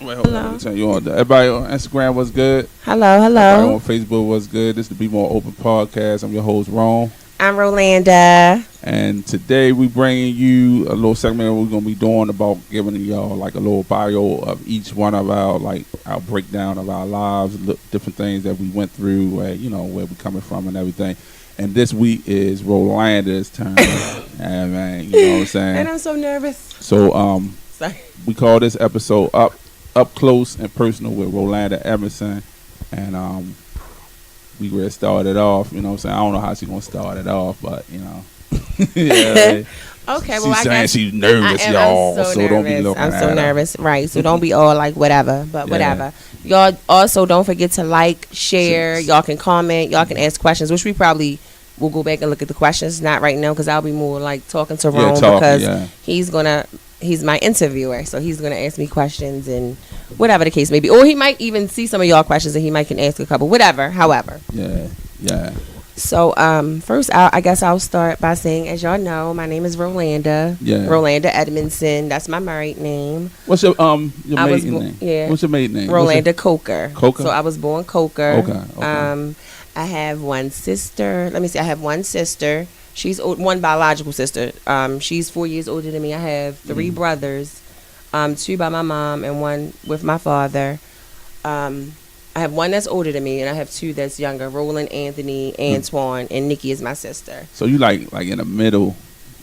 Wait, hold on. Let me turn you on. Everybody on Instagram was good. Hello. Everybody on Facebook was good. This is the Be More Open podcast. I'm your host, Ron. I'm Rolanda. And today we bringing you a little segment we're going to be doing about giving y'all like a little bio of each one of our breakdown of our lives, different things that we went through, where we coming from and everything. And this week is Rolanda's turn. And man, you know what I'm saying? And I'm so nervous. So Sorry. we call this episode Up Close and Personal with Rolanda Edmondson. And we were started off, you know what I'm saying? I don't know how she's going to start it off, but, yeah. Okay, well, she's saying she's nervous, y'all. I'm so nervous. Don't be looking I'm at so her. nervous, right? So don't be all like whatever, but whatever. Y'all also don't forget to like, share. Y'all can comment. Y'all can ask questions, which we probably will go back and look at the questions. Not right now because I'll be more like talking to Rome because he's my interviewer, so he's gonna ask me questions and whatever the case may be, or he might even see some of y'all questions and he might can ask a couple, however. Yeah. So first, I guess I'll start by saying, as y'all know, my name is Rolanda. Yeah. Rolanda Edmondson. That's my married name. What's your maiden name? Yeah. What's your maiden name? Rolanda Coker. Coker. So I was born Coker. Okay. I have one sister. Let me see. I have one sister. She's one biological sister. She's 4 years older than me. I have three brothers, two by my mom and one with my father. I have one that's older than me, and I have two that's younger. Roland, Anthony, Antoine, and Nikki is my sister. So you like in the middle,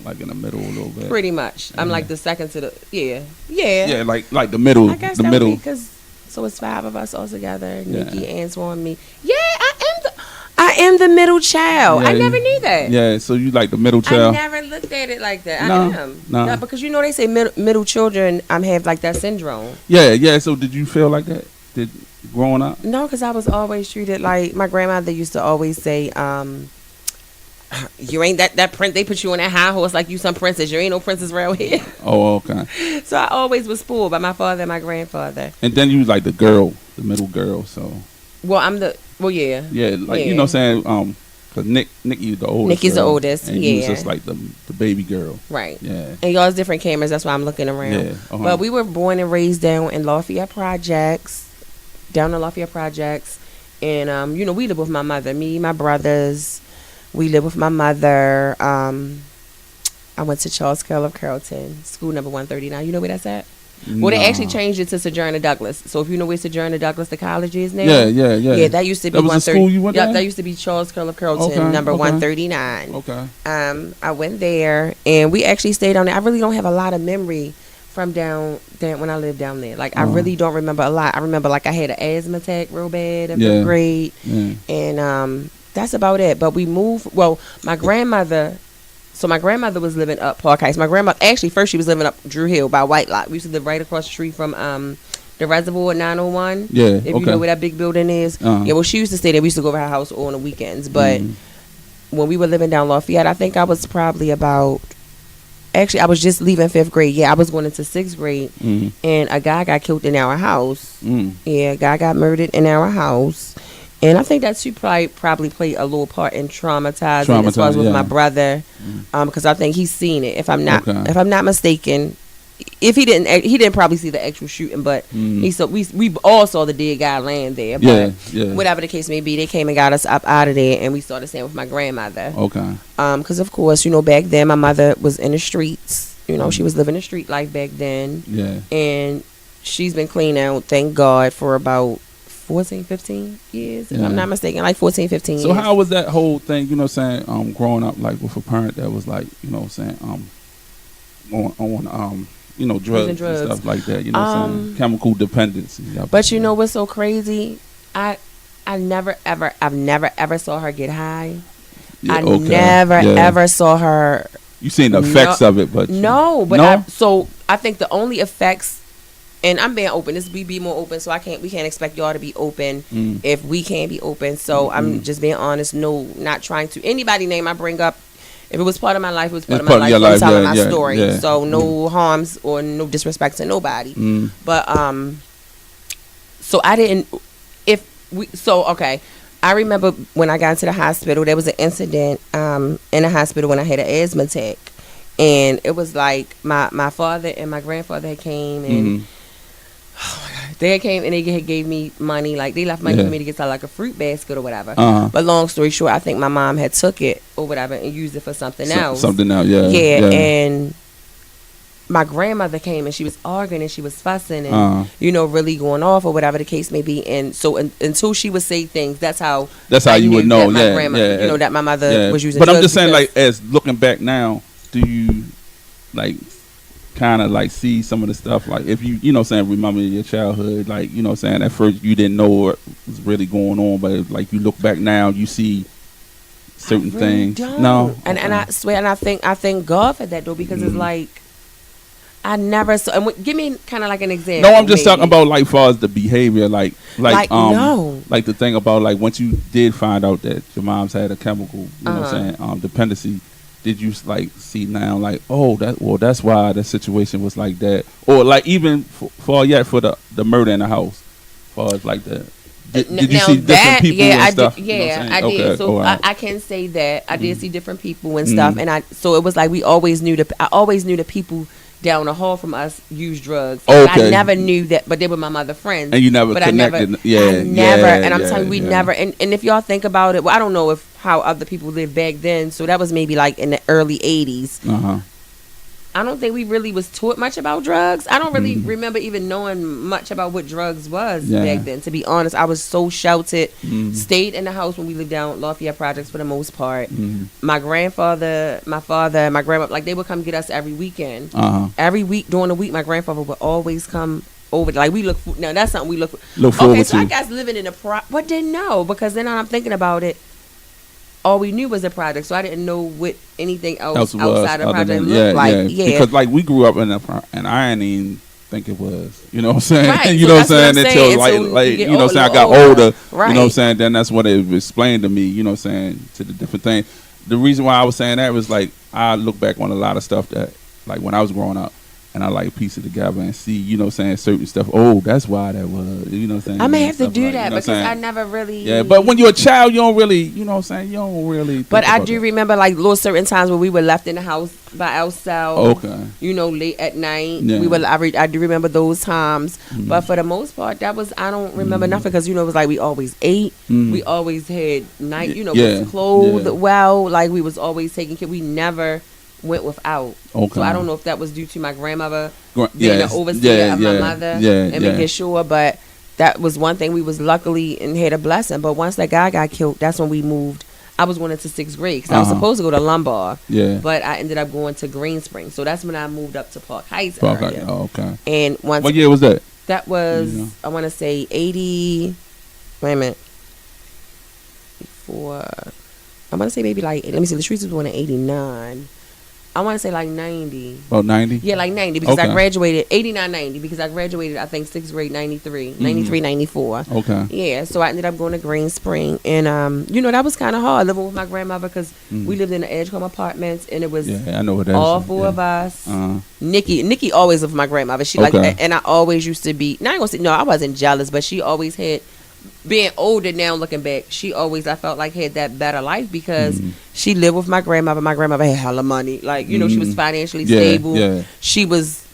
a little bit. Pretty much. I'm like the second to the Yeah, like the middle. I guess the that middle. Because so it's five of us all together. Nikki, Antoine, me. Yeah, I am the middle child. Yeah, I never knew that. Yeah, so you like the middle child. I never looked at it like that. No, I am. no. Yeah, because they say middle children have like that syndrome. Yeah. So did you feel like that? Growing up? No, because I was always treated like my grandmother used to always say, you ain't that prince. They put you on that high horse like you some princess. You ain't no princess around here. Oh, okay. So I always was spoiled by my father and my grandfather. And then you was like the middle girl. So. Well, yeah. Yeah, like you know what I'm saying. Cause Nikki's the oldest. Nikki's the oldest. And you was just like the baby girl. Right. Yeah. And y'all's different cameras. That's why I'm looking around. Yeah. But we were born and raised down in Lafayette Projects. Down in Lafayette Projects, and we live with my mother. Me, my brothers, we live with my mother. I went to Charles Carroll of Carrollton, school number 139. You know where that's at? Well, they actually changed it to Sojourner Douglas. So if you know where Sojourner Douglas, the college is now. Yeah. Yeah, that used to be 130. School you went Yep, there? that used to be Charles Carroll of Carrollton, number 139. Okay. I went there, and we actually stayed down there. I really don't have a lot of memory from down when I lived down there. Like I really don't remember a lot. I remember like I had an asthma attack real bad in 5th grade, and that's about it. But we moved. Well, my grandmother was living up Park Heights. My grandmother actually first she was living up Drew Hill by White Lot. We used to live right across the street from the Reservoir at 901. Yeah, if you know where that big building is. Yeah, well she used to stay there. We used to go over her house on the weekends. But when we were living down Lafayette, I think I was probably about. Actually, I was just leaving 5th grade. Yeah, I was going into 6th grade, and a guy got killed in our house. Yeah, a guy got murdered in our house, and I think that too probably played a little part in traumatizing as far as with my brother, because I think he's seen it. If I'm not mistaken, if he didn't probably see the actual shooting, but we all saw the dead guy laying there. But whatever the case may be, they came and got us up out of there, and we started staying with my grandmother. Okay. Because of course, back then my mother was in the streets. She was living a street life back then. Yeah. And she's been clean out, thank God, for about 14, 15 years, if I'm not mistaken, like 14, 15 years. So how was that whole thing? Growing up like with a parent that was like, on drugs and stuff like that, chemical dependency. But what's so crazy? I've never ever saw her get high. I never ever saw her. You seen the effects of it, but no. I think the only effects, and I'm being open. This be more open, so we can't expect y'all to be open if we can't be open. So I'm just being honest. No, not trying to anybody name I bring up. If it was part of my life, it was part of my life. I'm telling my story. Yeah. So no harms or no disrespect to nobody. But so I didn't. Okay. I remember when I got into the hospital, there was an incident in the hospital when I had an asthma attack, and it was like my father and my grandfather came and They had came and they had gave me money. Like, they left money for me to get to, like, a fruit basket or whatever. But long story short, I think my mom had took it or whatever and used it for something else. Something else, yeah. And my grandmother came and she was arguing and she was fussing and really going off or whatever the case may be. And so until she would say things, that's how you would know. That my grandma, that my mother was using. But I'm just saying, like, as looking back now, do you like kind of like see some of the stuff, like if you remember your childhood, like at first you didn't know what was really going on, but like you look back now, you see certain things. No, and I swear, and I thank God for that though, because it's like I never saw. And give me kind of like an example. No, I'm just talking about like far as the behavior, like no, like the thing about like once you did find out that your mom's had a chemical, dependency. Did you like see now like that's why the situation was like that, or like even for the murder in the house, far as like the did you see different people and stuff? I did. So I can say that I did see different people and stuff, and so it was like I always knew the people down the hall from us used drugs. I never knew that, but they were my mother friends. And you never connected. I never. And I'm telling you, we never. And if y'all think about it, well, I don't know how other people lived back then. So that was maybe like in the early 80s. I don't think we really was taught much about drugs. I don't really remember even knowing much about what drugs was back then. To be honest, I was so sheltered. Stayed in the house when we lived down Lafayette Projects for the most part. My grandfather, my father, and my grandmother, like they would come get us every weekend. Every week during the week, my grandfather would always come over. Like we now that's something we look forward to. Okay, so I guess living in but didn't know, because then I'm thinking about it. All we knew was the project, so I didn't know what anything else outside the project looked like. Yeah, because like we grew up and I didn't even think it was. You know what I'm saying? Right. You know what I'm saying? Until like you know what I'm saying? I got older. Right. You know what I'm saying? Then that's what it explained to me. You know what I'm saying? To the different things. The reason why I was saying that was like I look back on a lot of stuff that like when I was growing up. And I like piece it together and see, you know what I'm saying, certain stuff. Oh, that's why that was, you know what I'm saying. I may have to do like, that, you know because I never really. Yeah, but when you're a child, you don't really, you know what I'm saying, you don't really. But I do remember like little certain times when we were left in the house by ourselves. Okay. You know, late at night. Yeah. I do remember those times. But for the most part, I don't remember nothing, because, you know, it was like we always ate. We always had night, you know, was clothed well. Like we was always taking care. We never went without. Okay. So I don't know if that was due to my grandmother being the overseer of my mother and making sure, but that was one thing we was luckily and had a blessing. But once that guy got killed, that's when we moved. I was going into 6th grade because I was supposed to go to Lombard, but I ended up going to Green Spring. So that's when I moved up to Park Heights area. Oh, okay. And what year was that? That was I want to say 80. Wait a minute. Before I want to say maybe like, let me see. The streets was born in 89. I want to say like 90. Oh, 90? Yeah, like 90, because I graduated 89, 90, because I graduated, I think, 6th grade 93, 93, 94. Okay. Yeah, so I ended up going to Green Spring, and you know, that was kind of hard living with my grandmother, because we lived in the Edgecombe Apartments, and it was I know what that all is. four of us. Nikki always lived with my grandmother. She like, and I always used to be. Now I ain't gonna say no, I wasn't jealous, but she always had. Being older now, looking back, she always, I felt like, had that better life, because she lived with my grandmother. My grandmother had hella money. Like, you know, she was financially stable. Yeah. She was,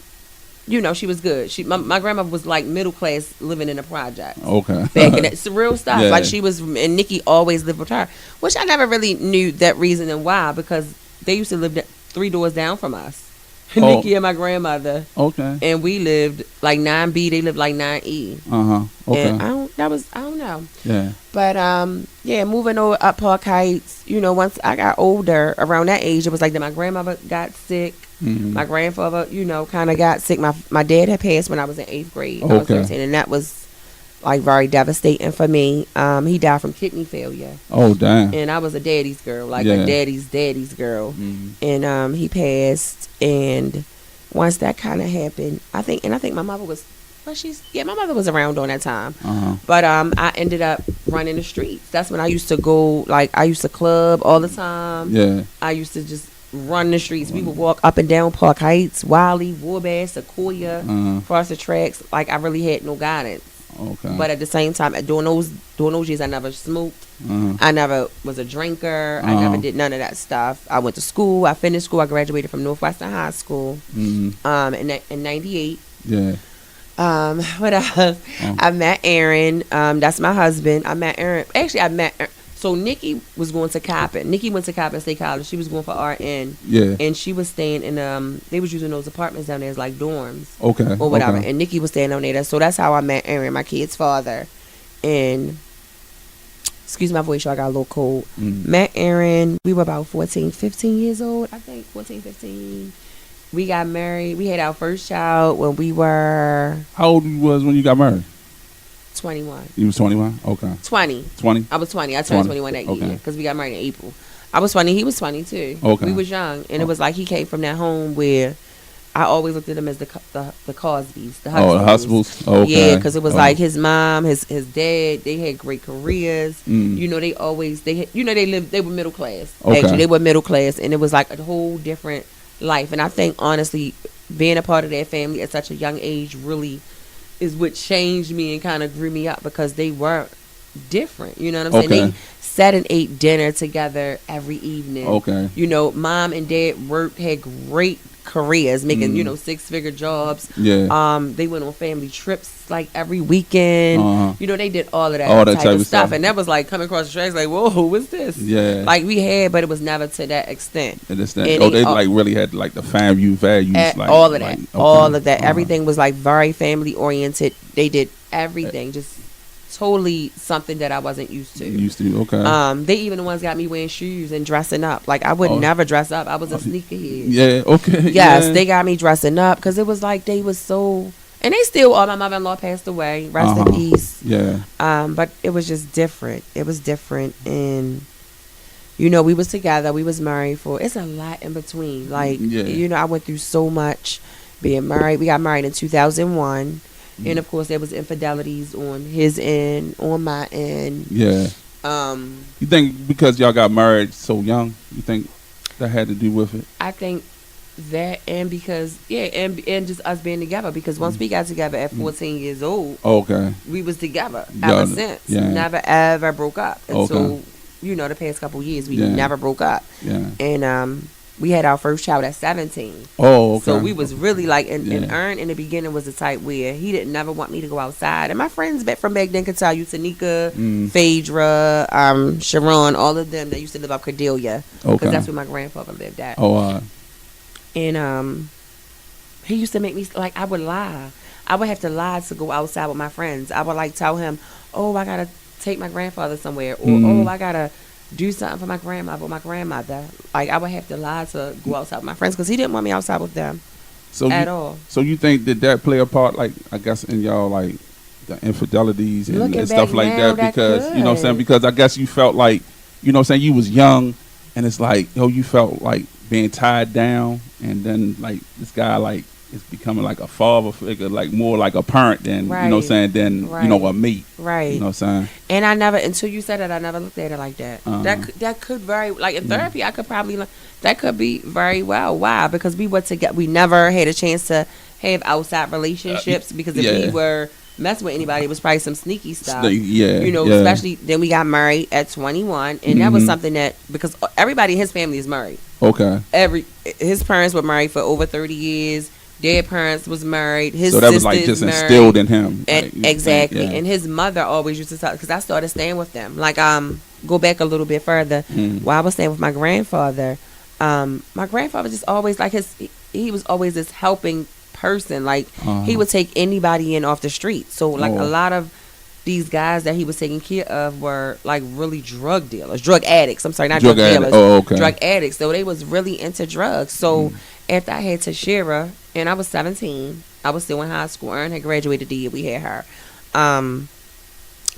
you know, she was good. My grandmother was like middle class living in a project. Okay. Back in that. It's real stuff. Yeah. Like she was, and Nikki always lived with her, which I never really knew that reason and why, because they used to live 3 doors down from us. Nikki and my grandmother. Okay. And we lived like 9B. They lived like 9E. Okay. And I don't know. Yeah. But moving over up Park Heights, you know, once I got older, around that age, it was like that my grandmother got sick. My grandfather, you know, kind of got sick. My dad had passed when I was in 8th grade. I was 13, and that was like very devastating for me. He died from kidney failure. Oh, damn. And I was a daddy's girl, like a daddy's girl. And he passed, and once that kind of happened, I think my mother was, my mother was around during that time. But I ended up running the streets. That's when I used to go, like I used to club all the time. Yeah. I used to just run the streets. We would walk up and down Park Heights, Wiley, Warbass, Sequoia, across the tracks. Like I really had no guidance. Okay. But at the same time, during those years, I never smoked. I never was a drinker. I never did none of that stuff. I went to school. I finished school. I graduated from Northwestern High School in 98. Yeah. What else? I met Aaron. That's my husband. I met Aaron. Actually, so Nikki was going to Coppin. Nikki went to Coppin State College. She was going for RN. Yeah. And she was staying in they was using those apartments down there as like dorms. Okay. Or whatever. Okay. And Nikki was staying down there. So that's how I met Aaron, my kid's father. And excuse my voice, y'all, I got a little cold. Met Aaron. We were about 14, 15 years old. I think 14, 15. We got married. We had our first child when we were... How old you was when you got married? 21. You was 21? Okay. 20. 20? I was 20. I turned 21 that year because we got married in April. I was 20. He was 22. Okay. We was young. And it was like he came from that home where I always looked at them as the Cosbys, the Huxtables. Oh, the Huxtables? Okay. Yeah, because it was like his mom, his dad, they had great careers. You know, they were middle class. Okay. Actually, they were middle class. And it was like a whole different life. And I think, honestly, being a part of that family at such a young age really is what changed me and kind of grew me up because they were different. You know what I'm saying? They sat and ate dinner together every evening. Okay. You know, mom and dad had great careers, making, 6-figure jobs. Yeah. They went on family trips like every weekend. You know, they did all of that, type of stuff. And that was like coming across the tracks like, whoa, what's this? Yeah. Like we had, but it was never to that extent. And they like really had like the family values. Like, all of that. All of that. Uh-huh. Everything was like very family oriented. They did everything. Just totally something that I wasn't used to. Okay. They even the ones got me wearing shoes and dressing up. Like I would never dress up. I was a sneakerhead. Yeah. Okay. Yes, they got me dressing up because it was like they was so. And they still are. My mother-in-law passed away. Rest in peace. Yeah. But it was just different. It was different, and we was together. We was married for. It's a lot in between. Like I went through so much being married. We got married in 2001. And of course, there was infidelities on his end, on my end. Yeah. You think because y'all got married so young, you think that had to do with it? I think that, and because and just us being together. Because once we got together at 14 years old, we was together ever since. Yeah. Never ever broke up. And so the past couple years we never broke up. Yeah. And we had our first child at 17. Oh, okay. So we was really like, and Ern in the beginning was the type where he didn't never want me to go outside. And my friends from back then could tell you, Tanika, Phaedra, Sharon, all of them that used to live up Cordelia. Because that's where my grandfather lived at. And he used to make me, like, I would lie. I would have to lie to go outside with my friends. I would like tell him, oh, I got to take my grandfather somewhere. Or, oh, I got to do something for my grandmother or my grandmother. Like I would have to lie to go outside with my friends because he didn't want me outside with them at all. So you think that play a part, like I guess in y'all like the infidelities and stuff like that? Because you know what I'm saying? Because I guess you felt like you was young, and it's like you felt like being tied down, and then like this guy like is becoming like a father figure, like more like a parent than than a mate. Right. You know what I'm saying? And I never, until you said it, I never looked at it like that. That could very, like in therapy, I could probably, that could be very well. Why? Because we were together. We never had a chance to have outside relationships because if we were messing with anybody, it was probably some sneaky stuff. Especially then we got married at 21, and that was something that, because everybody in his family is married. Okay. His parents were married for over 30 years. Their parents was married. His so that was like just married. Instilled in him. Exactly. And his mother always used to talk, because I started staying with them. Like, go back a little bit further. While I was staying with my grandfather, just always, like, he was always this helping person. Like, he would take anybody in off the street. So, like, a lot of these guys that he was taking care of were like really drug addicts. I'm sorry, not drug dealers. Drug addicts. So they was really into drugs. So after I had Tashira, and I was 17, I was still in high school. Erin had graduated the year we had her.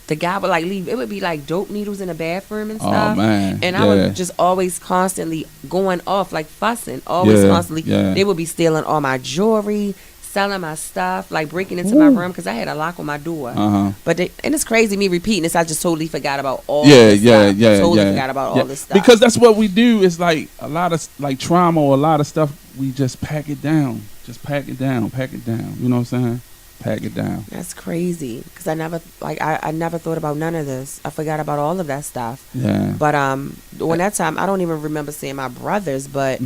The guy would like leave. It would be like dope needles in the bathroom and stuff. Oh man! And I would just always constantly going off, like fussing. Always constantly. They would be stealing all my jewelry, selling my stuff, like breaking into my room because I had a lock on my door. But and it's crazy me repeating this. I just totally forgot about all. This stuff. Totally forgot about all this stuff. Because that's what we do. It's like a lot of like trauma or a lot of stuff. We just pack it down. Just pack it down. Pack it down. You know what I'm saying? Pack it down. That's crazy because I never thought about none of this. I forgot about all of that stuff. Yeah. But when that time, I don't even remember seeing my brothers, but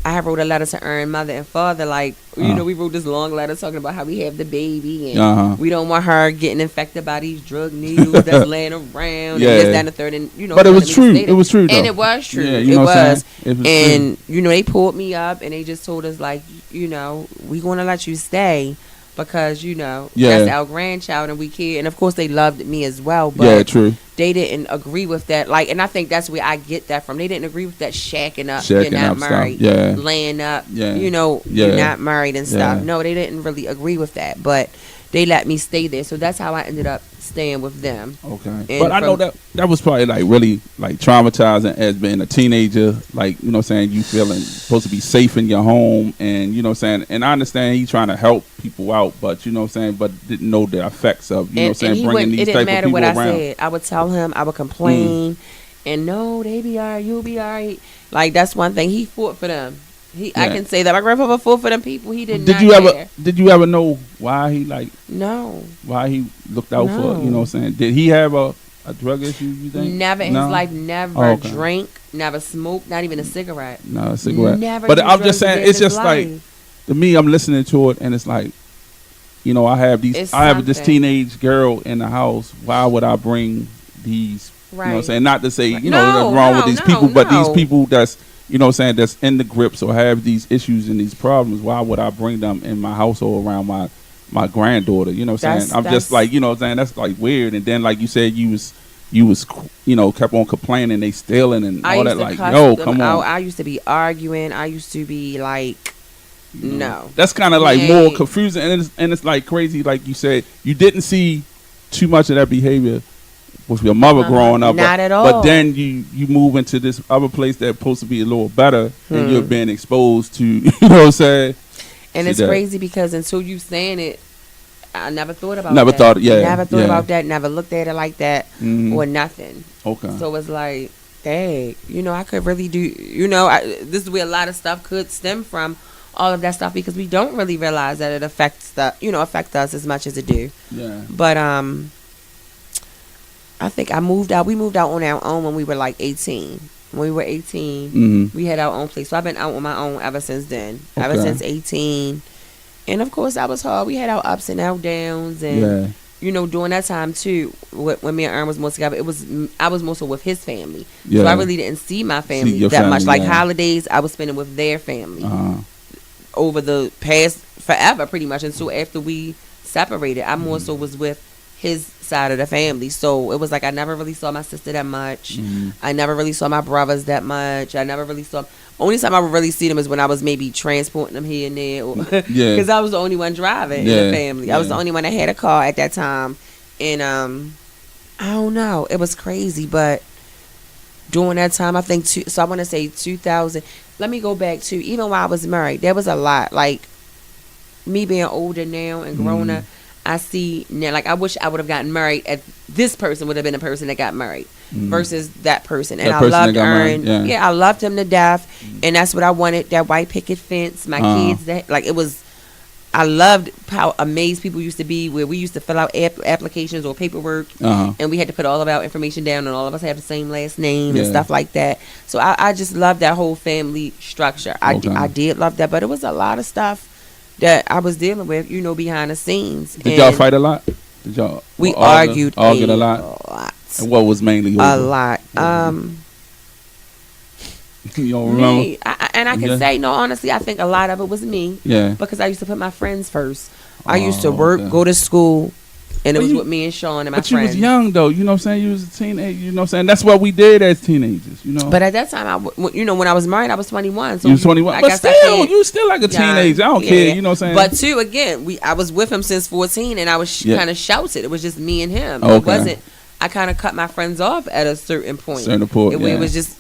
I have wrote a letter to Aaron's mother and father, like, we wrote this long letter talking about how we have the baby and we don't want her getting infected by these drug needles that's laying around and this, that, and the third. And, but it was true. It was true, though. And it was true. Yeah, it was. And, true. they pulled me up and they just told us, like, we going to let you stay because, that's our grandchild and we care. And, of course, they loved me as well. But true. They didn't agree with that. Like, and I think that's where I get that from. They didn't agree with that shacking up, you're not married, laying up, you're not married and stuff. No, they didn't really agree with that. But they let me stay there. So that's how I ended up staying with them. Okay. And but I know that was probably like really like traumatizing as being a teenager. Like, you feeling supposed to be safe in your home and, and I understand he's trying to help people out, but, but didn't know the effects of, bringing these type of people around. It didn't matter what I said. I would tell him, I would complain and no, they be all right, you'll be all right. Like, that's one thing. He fought for them. I can say that my grandfather fought for them people. He did not care. Did you ever know why he why he looked out for? Did he have a drug issue? You think? Never in his life. Never drank. Never smoked. Not even a cigarette. No, a cigarette. Never. But I'm just saying, it's just like to me. I'm listening to it, and it's like, I have this teenage girl in the house. Why would I bring these? Right. Not to say what's wrong with these people, but these people that's. That's in the grips or have these issues and these problems. Why would I bring them in my household around my granddaughter? I'm just like, that's like weird. And then, like you said, you was kept on complaining, they stealing and all that. Like, come on. I used to be arguing. I used to be like, no. That's kind of like more confusing. And it's like crazy. Like you said, you didn't see too much of that behavior with your mother growing up, not at all. But then you move into this other place that's supposed to be a little better, and you're being exposed to, what I'm saying? And it's crazy because until you saying it, I never thought about never that. Thought, yeah. Never thought about that. Never looked at it like that or nothing. Okay. So it's like, dang, I could really do, this is where a lot of stuff could stem from. All of that stuff because we don't really realize that it affects us as much as it do. Yeah. But I think we moved out on our own when we were like 18. When we were 18, we had our own place. So I've been out on my own ever since then. Okay. Ever since 18. And of course that was hard. We had our ups and our downs and during that time too, when me and Aaron was more together, I was more so with his family. Yeah. So I really didn't see my family that much. Like holidays I was spending with their family. Over the past forever pretty much until after we separated. I more so was with his side of the family. So it was like I never really saw my sister that much. I never really saw my brothers that much. I never really saw only time I would really see them is when I was maybe transporting them here and there because I was the only one driving in the family. I was the only one that had a car at that time. And I don't know, it was crazy. But during that time I think so I want to say 2000. Let me go back to even while I was married, there was a lot. Like me being older now and grown up, I see now, like I wish I would have gotten married at this person would have been the person that got married versus that person. And I loved Aaron. Yeah, I loved him to death. And that's what I wanted, that white picket fence, my kids, that like it was, I loved how amazed people used to be where we used to fill out applications or paperwork and we had to put all of our information down and all of us have the same last name and stuff like that. So I just loved that whole family structure. I did love that, but it was a lot of stuff that I was dealing with, behind the scenes. Did y'all fight a lot? We argued a lot? And what was mainly over? A lot. You don't remember? Me. I can say, no, honestly, I think a lot of it was me. Yeah. Because I used to put my friends first. I used to work, go to school, and it was with me and Sean and my friends. But you was young, though. You know what I'm saying? You was a teenager. You know what I'm saying? That's what we did as teenagers, But at that time, when I was married, I was 21. So you was 21. But still, you still like a teenager. I don't care. You know what I'm saying? But, too, again, I was with him since 14, and I was kind of shouted. It was just me and him. Okay. It wasn't. I kind of cut my friends off at a certain point. It was just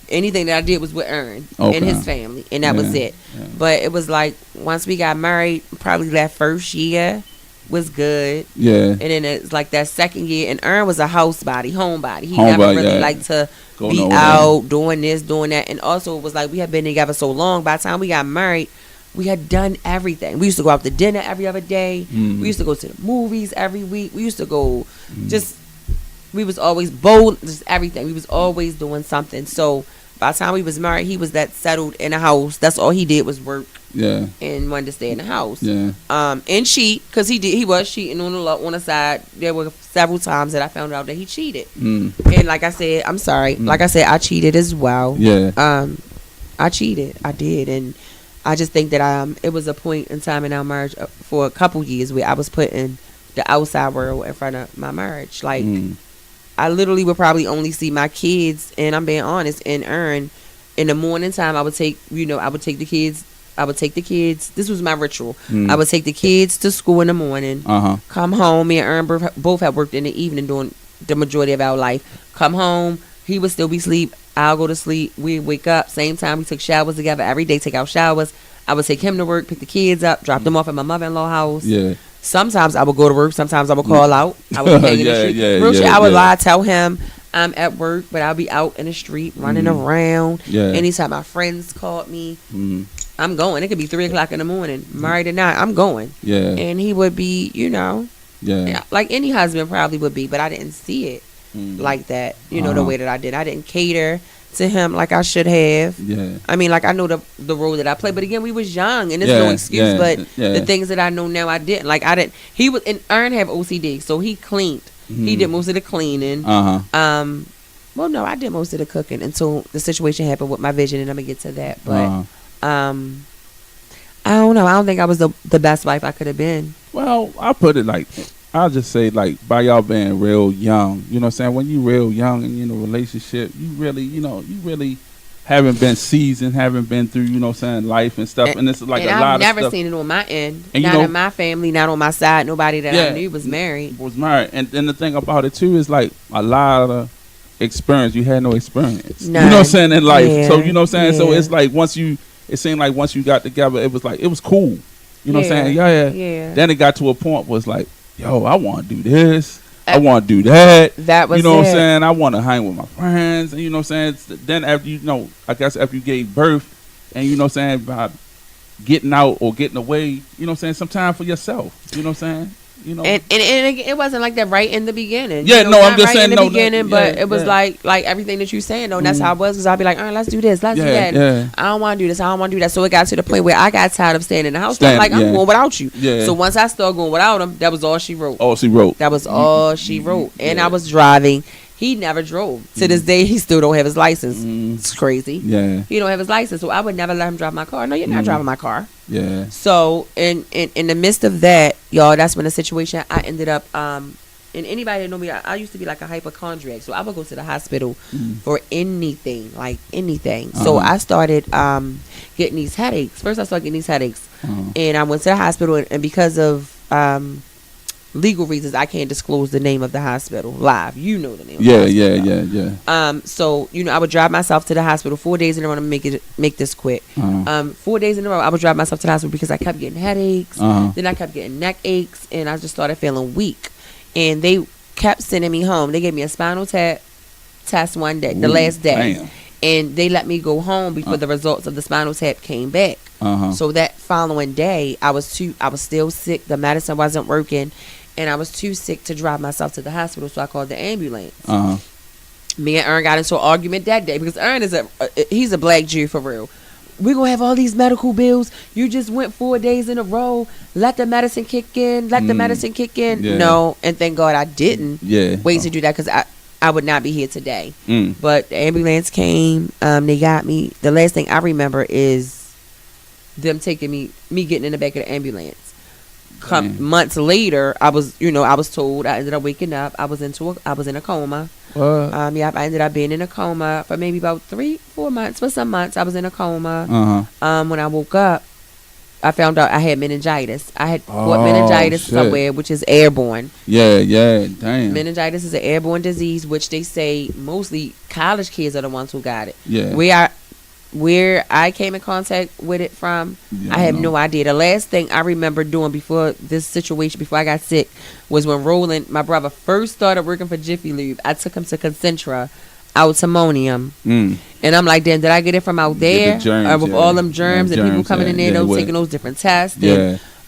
anything that I did was with Aaron and his family, and that was it. Yeah. But it was like once we got married, probably that first year was good. Yeah. And then it's like that second year, and Aaron was a homebody. He never really liked to be out doing this, doing that. And also it was like we had been together so long. By the time we got married, we had done everything. We used to go out to dinner every other day. We used to go to the movies every week. We used to go we was always bold, just everything. We was always doing something. So by the time we was married, he was that settled in the house. That's all he did was work. Yeah. And wanted to stay in the house. Yeah. And cheat, because he was cheating on the side. There were several times that I found out that he cheated. And like I said, I'm sorry. Like I said, I cheated as well. Yeah. I cheated. I did, and I just think that it was a point in time in our marriage for a couple years where I was putting the outside world in front of my marriage. Like I literally would probably only see my kids, and I'm being honest, and Earn in the morning time. I would take the kids. This was my ritual. I would take the kids to school in the morning. Come home. Me and Earn both had worked in the evening during the majority of our life. Come home. He would still be asleep. I'll go to sleep. We wake up same time. We took showers together every day. Take out showers. I would take him to work, pick the kids up, drop them off at my mother-in-law house. Yeah. Sometimes I would go to work. Sometimes I would call out. I would be hanging in the street. I would lie, tell him I'm at work, but I'll be out in the street running around. Yeah. Anytime my friends called me, I'm going. It could be 3:00 in the morning, married or not. I'm going. Yeah. And he would be, like any husband probably would be, but I didn't see it like that. The way that I did. I didn't cater to him like I should have. Yeah. I mean, like I know the role that I played, but again, we was young, and there's no excuse. But the things that I know now, I didn't. Like I didn't. He was, and Ern have OCD, so he cleaned. He did most of the cleaning. Well, no, I did most of the cooking until the situation happened with my vision, and I'm gonna get to that. But I don't know. I don't think I was the best wife I could have been. Well, I'll put it like, I'll just say, like, by y'all being real young, you know what I'm saying? When you real young and you in a relationship, you really haven't been seasoned, haven't been through, you know what I'm saying, life and stuff. And it's like a lot of stuff. I've never seen it on my end. And not in my family, not on my side. Nobody that I knew was married. And the thing about it, too, is like a lot of experience. You had no experience. None. You know what I'm saying, in life. Yeah. So, you know what I'm saying? Yeah. So it's like it seemed like once you got together, it was cool. You know what I'm saying? Yeah. Then it got to a point where it's like, yo, I want to do this. I want to do that. That was, you know what I'm saying? I want to hang with my friends. And you know what I'm saying? Then after I guess after you gave birth, and you know what I'm saying, about getting out or getting away, you know what I'm saying, some time for yourself. You know what I'm saying? And it wasn't like that right in the beginning. Yeah, I'm just saying in the beginning, but it was like everything that you're saying though. And that's how it was, because I'd be like, all right, let's do this, let's do that. Yeah. I don't want to do this, I don't want to do that. So it got to the point where I got tired of staying in the house. I'm like, I'm going without you. Yeah. So once I started going without him, that was all she wrote. That was all she wrote. And I was driving. He never drove. To this day, he still don't have his license. It's crazy. Yeah. He don't have his license, so I would never let him drive my car. No, you're not driving my car. Yeah. So in the midst of that, y'all, that's when the situation I ended up. And anybody that know me, I used to be like a hypochondriac, so I would go to the hospital for anything, like anything. So I started getting these headaches. First, I started getting these headaches, and I went to the hospital, and because of legal reasons, I can't disclose the name of the hospital live. You know the name of the hospital. Yeah. So, I would drive myself to the hospital 4 days in a row. I'm going to make this quick. 4 days in a row, I would drive myself to the hospital because I kept getting headaches. Then I kept getting neck aches, and I just started feeling weak. And they kept sending me home. They gave me a spinal tap test one day, the last day. Damn. And they let me go home before the results of the spinal tap came back. So that following day, I was still sick. The medicine wasn't working. And I was too sick to drive myself to the hospital, so I called the ambulance. Me and Ern got into an argument that day because Ern he's a black Jew for real. We're going to have all these medical bills. You just went 4 days in a row. Let the medicine kick in. Yeah. No, and thank God I didn't wait to do that, because I would not be here today. But the ambulance came. They got me. The last thing I remember is them taking me getting in the back of the ambulance. Months later, I was told, I ended up waking up. I was in a coma. I ended up being in a coma for maybe about 3-4 months. For some months, I was in a coma. When I woke up, I found out I had meningitis. I had caught meningitis somewhere, which is airborne. Yeah, damn. Meningitis is an airborne disease, which they say mostly college kids are the ones who got it. Yeah. Where I came in contact with it from, I have no idea. The last thing I remember doing before this situation, before I got sick, was when Roland, my brother, first started working for Jiffy Lube. I took him to Concentra, Altimonium. And I'm like, damn, did I get it from out there? With all them germs and people coming in there, taking those different tests.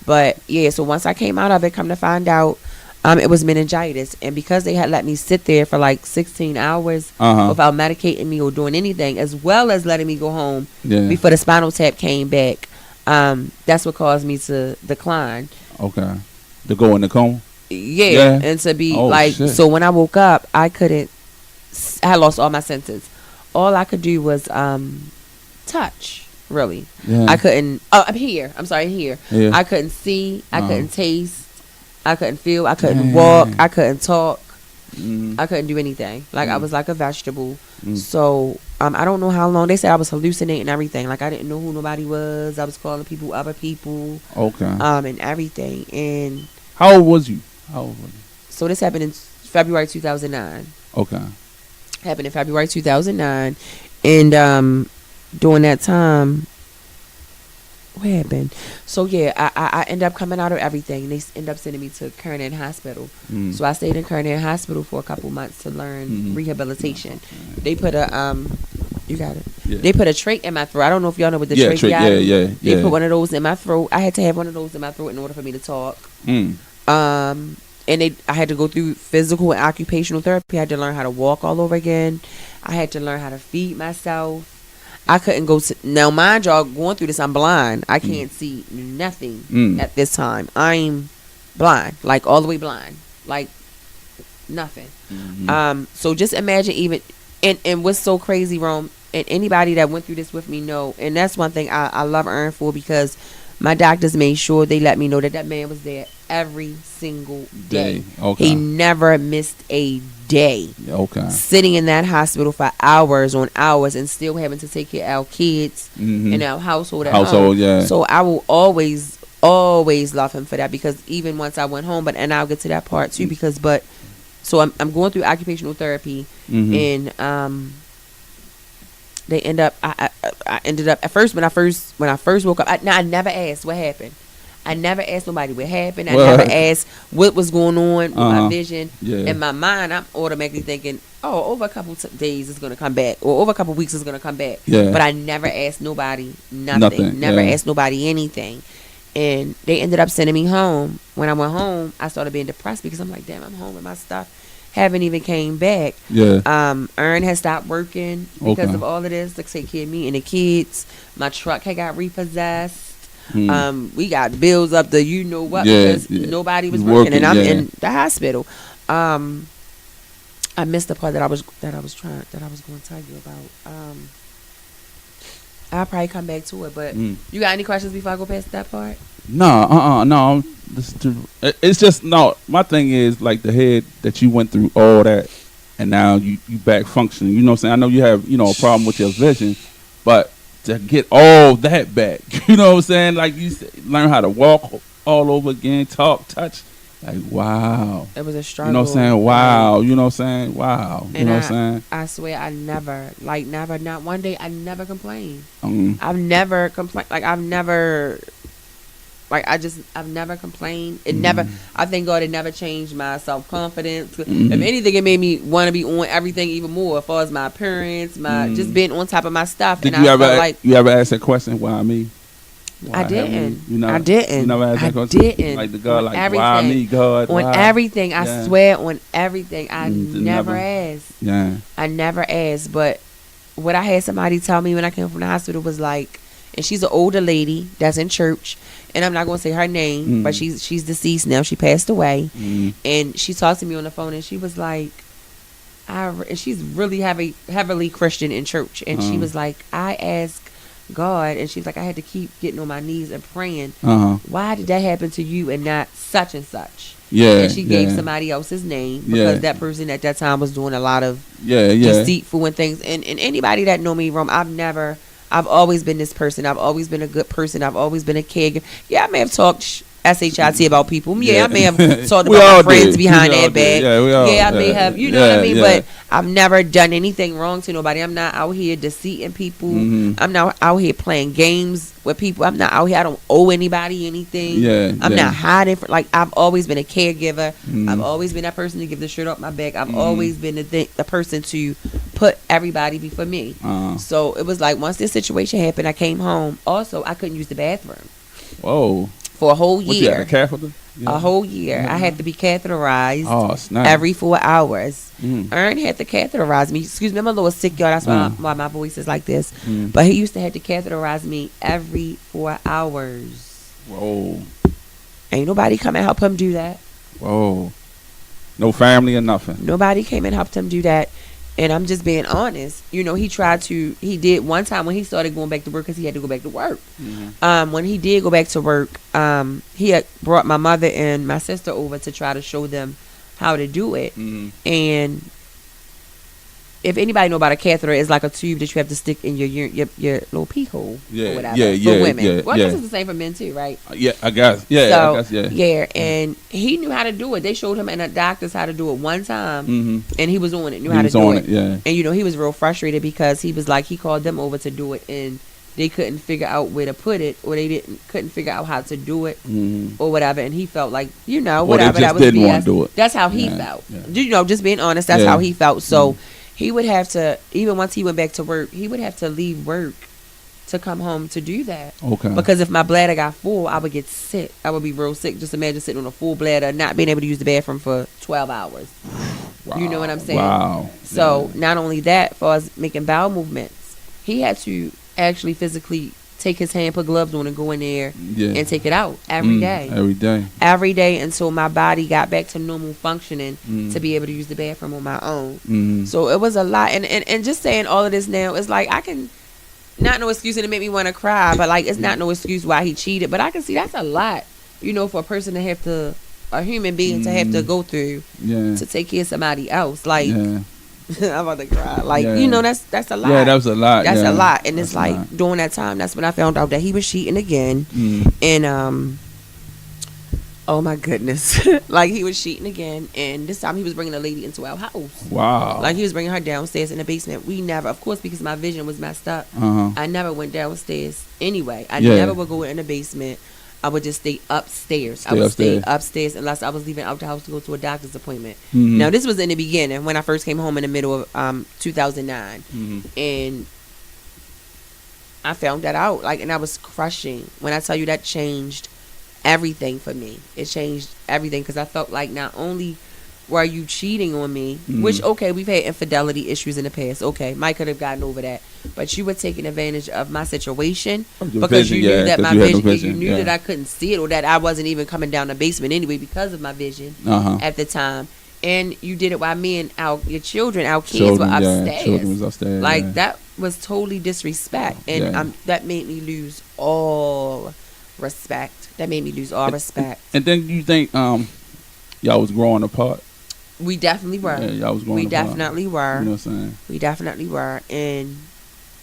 But so once I came out of it, come to find out, It was meningitis, and because they had let me sit there for like 16 hours without medicating me or doing anything, as well as letting me go home before the spinal tap came back, that's what caused me to decline. Okay, to go in the coma. Yeah, and to be shit. So when I woke up, I had lost all my senses. All I could do was touch. Really, I couldn't. Oh, I'm here. I'm sorry, here. Yeah. I couldn't see. I couldn't taste. I couldn't feel. I couldn't walk. I couldn't talk. I couldn't do anything. Like I was like a vegetable. So I don't know how long. They said I was hallucinating everything. Like I didn't know who nobody was. I was calling people other people. Okay. And everything. And how old was you? So this happened in February 2009. Okay. Happened in February 2009, and during that time, what happened? So yeah, I ended up coming out of everything. They ended up sending me to Kernan Hospital. So I stayed in Kernan Hospital for a couple months to learn rehabilitation. They put a you got it. Yeah. They put a trach in my throat. I don't know if y'all know what the trach is. They put one of those in my throat. I had to have one of those in my throat in order for me to talk. And I had to go through physical and occupational therapy. I had to learn how to walk all over again. I had to learn how to feed myself. I couldn't go to... Now, mind y'all, going through this, I'm blind. I can't see nothing at this time. I'm blind. Like, all the way blind. Like, nothing. So just imagine even... And what's so crazy, Rome, and anybody that went through this with me know, and that's one thing I love Earn for, because my doctors made sure they let me know that man was there every single day. Okay. He never missed a day. Okay. Sitting in that hospital for hours on hours and still having to take care of our kids and our household at home. Yeah. So I will always love him for that, because even once I went home, and I'll get to that part too, so I'm going through occupational therapy, and they end up. I ended up at first when I first woke up. I never asked what happened. I never asked nobody what happened. I never asked what was going on with my vision. Yeah. In my mind, I'm automatically thinking, "Oh, over a couple days it's gonna come back, or over a couple weeks it's gonna come back." Yeah. But I never asked nobody nothing. Never asked nobody anything. And they ended up sending me home. When I went home, I started being depressed, because I'm like, "Damn, I'm home and my stuff haven't even came back." Yeah. Earn has stopped working because of all of this to take care of me and the kids. My truck had got repossessed. We got bills up the because nobody was working, and I'm in the hospital. I missed the part that I was going to tell you about. I'll probably come back to it, but you got any questions before I go past that part? No. It's just no. My thing is, like, the head that you went through all that, and now you back functioning. You know what I'm saying? I know you have a problem with your vision, but to get all that back, you know what I'm saying? Like, you learn how to walk all over again, talk, touch. Like, wow. It was a struggle. You know what I'm saying? Wow. You know what I'm saying? Wow. You know what I'm saying? I swear I never, not one day, I never complained. I've never complained. I've never complained. It never, I thank God it never changed my self-confidence. If anything, it made me want to be on everything even more, as far as my appearance, just being on top of my stuff. Did you ever ask that question, why me? I didn't. I didn't. You never asked that question? I didn't. Like the God, like, everything. Why me, God? On everything. I swear, on everything. I never asked. Yeah. I never asked. But what I had somebody tell me when I came from the hospital was like, and she's an older lady that's in church, and I'm not going to say her name, but she's deceased now. She passed away. And she talked to me on the phone, and she was like, and she's really heavily Christian in church. And she was like, I asked God, and she's like, I had to keep getting on my knees and praying. Why did that happen to you and not such and such? Yeah. And she gave somebody else's name, because that person at that time was doing a lot of deceitful and things. And anybody that know me, Rome, I've always been this person. I've always been a good person. I've always been a caregiver. Yeah, I may have talked SHIT about people. Yeah, I may have talked about my friends behind their back. I may have, you know what I mean? But I've never done anything wrong to nobody. I'm not out here deceiving people. I'm not out here playing games with people. I'm not out here. I don't owe anybody anything. I'm not hiding. I've always been a caregiver. I've always been that person to give the shirt off my back. I've always been the person to put everybody before me. So it was like, once this situation happened, I came home. Also, I couldn't use the bathroom. Whoa. For a whole year. What, you had a catheter? A whole year. I had to be catheterized. Oh, snap. Every 4 hours. Ern had to catheterize me. Excuse me, I'm a little sick, y'all. That's why my voice is like this. But he used to have to catheterize me every 4 hours. Whoa. Ain't nobody come and help him do that. Whoa. No family or nothing. Nobody came and helped him do that. And I'm just being honest. He he did one time when he started going back to work because he had to go back to work. When he did go back to work, he had brought my mother and my sister over to try to show them how to do it. And if anybody know about a catheter, it's like a tube that you have to stick in your little pee hole or whatever for women. Well, I guess it's the same for men too, right? I guess. Yeah, and he knew how to do it. They showed him and the doctors how to do it one time, and he was on it, knew how to do it. And he was real frustrated because he was like, he called them over to do it, and they couldn't figure out where to put it, or they couldn't figure out how to do it, or whatever. And he felt like, whatever, that was didn't want to do it. That's how he felt. Just being honest, that's how he felt. So he would have to, even once he went back to work, he would have to leave work to come home to do that. Okay. Because if my bladder got full, I would get sick. I would be real sick. Just imagine sitting on a full bladder, not being able to use the bathroom for 12 hours. Wow. You know what I'm saying? Wow. So not only that, as far as making bowel movements, he had to actually physically take his hand, put gloves on, and go in there and take it out every day. Every day until my body got back to normal functioning to be able to use the bathroom on my own. So it was a lot. And just saying all of this now, it's like I can, not no excuse, and it made me want to cry, but like it's not no excuse why he cheated. But I can see that's a lot, for a person to have to, a human being to have to go through to take care of somebody else. Like, I'm about to cry. Like, that's a lot. Yeah, that was a lot. That's a lot. And it's like during that time, that's when I found out that he was cheating again. And oh my goodness, like he was cheating again. And this time he was bringing a lady into our house. Wow. Like he was bringing her downstairs in the basement. We never, of course, because my vision was messed up. I never went downstairs anyway. I never would go in the basement. I would just stay upstairs. I would stay upstairs unless I was leaving out the house to go to a doctor's appointment. Now, this was in the beginning when I first came home in the middle of 2009. And I found that out. And I was crushing. When I tell you that changed everything for me. It changed everything because I felt like not only were you cheating on me, which, okay, we've had infidelity issues in the past. Okay, Mike could have gotten over that. But you were taking advantage of my situation because you knew that my vision, you knew that I couldn't see it, or that I wasn't even coming down the basement anyway because of my vision at the time. And you did it while me and your children, our kids were upstairs. Children was upstairs. Like, that was totally disrespect. And that made me lose all respect. That made me lose all respect. And then you think y'all was growing apart? We definitely were. Yeah, y'all was growing apart. We definitely were. You know what I'm saying? We definitely were. And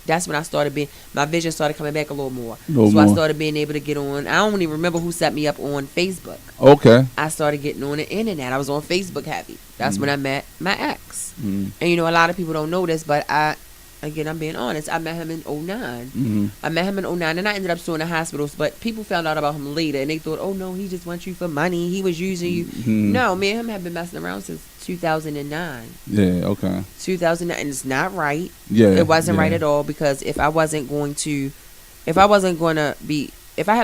that's when I started my vision started coming back a little more. I started being able to get on. I don't even remember who set me up on Facebook. Okay. I started getting on the internet. I was on Facebook heavy. That's when I met my ex. And a lot of people don't know this, but I'm being honest, I met him in 09. I met him in 09, and I ended up suing the hospitals, but people found out about him later, and they thought, oh no, he just wants you for money, he was using you. No, me and him have been messing around since 2009. Yeah, okay. 2009, and it's not right. Yeah. It wasn't right at all, because if I had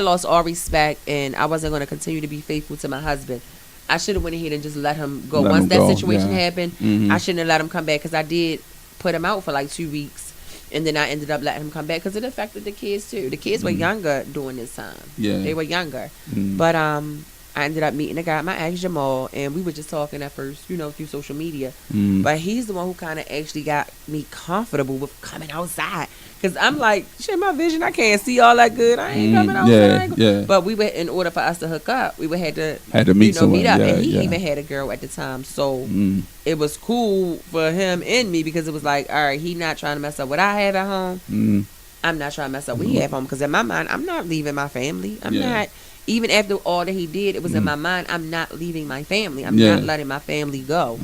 lost all respect, and I wasn't going to continue to be faithful to my husband, I should have went ahead and just let him go. Once that situation happened, I shouldn't have let him come back, because I did put him out for like 2 weeks, and then I ended up letting him come back because it affected the kids too. The kids were younger during this time. Yeah, they were younger. But I ended up meeting a guy, my ex Jamal, and we were just talking at first, through social media. But he's the one who kind of actually got me comfortable with coming outside, because I'm like, shit, my vision, I can't see all that good. I ain't coming outside. Yeah. But we were, in order for us to hook up, we would had to meet someone. Meet up, and he even had a girl at the time, so it was cool for him and me, because it was like, all right, he not trying to mess up what I have at home. I'm not trying to mess up what he have at home, because in my mind, I'm not leaving my family. I'm not. Even after all that he did, it was in my mind, I'm not leaving my family. I'm not letting my family go.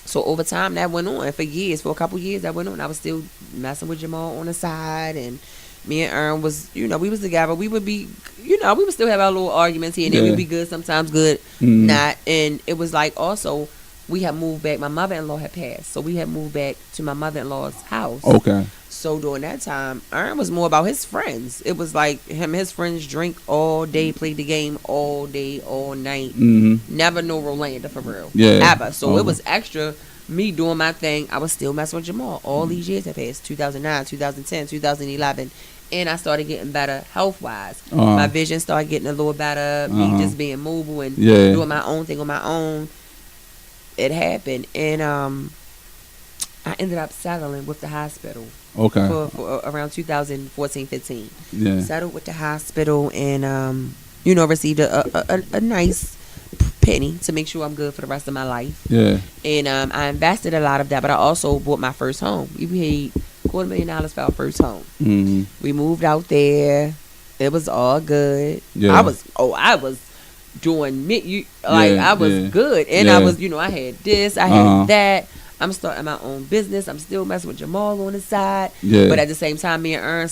So over time, that went on for years. For a couple years, that went on. I was still messing with Jamal on the side, and me and Ern was, we was together. We would be, we would still have our little arguments here and there. We'd be good sometimes, good not. And it was like, also, we had moved back. My mother-in-law had passed, so we had moved back to my mother-in-law's house. Okay. So during that time, Aaron was more about his friends. It was like his friends drink all day, play the game all day, all night. Never know Rolanda for real. Yeah. Ever. So it was extra me doing my thing. I was still messing with Jamal. All these years have passed. 2009, 2010, 2011. And I started getting better health-wise. My vision started getting a little better. Me just being mobile and doing my own thing on my own. It happened. And I ended up settling with the hospital. Okay. For around 2014-15. Yeah. Settled with the hospital and, received a nice penny to make sure I'm good for the rest of my life. Yeah. And I invested a lot of that, but I also bought my first home. We paid $250,000 for our first home. We moved out there. It was all good. Yeah. I was doing I was good. And I was, I had this, I had that. I'm starting my own business. I'm still messing with Jamal on the side. Yeah. But at the same time, me and Ern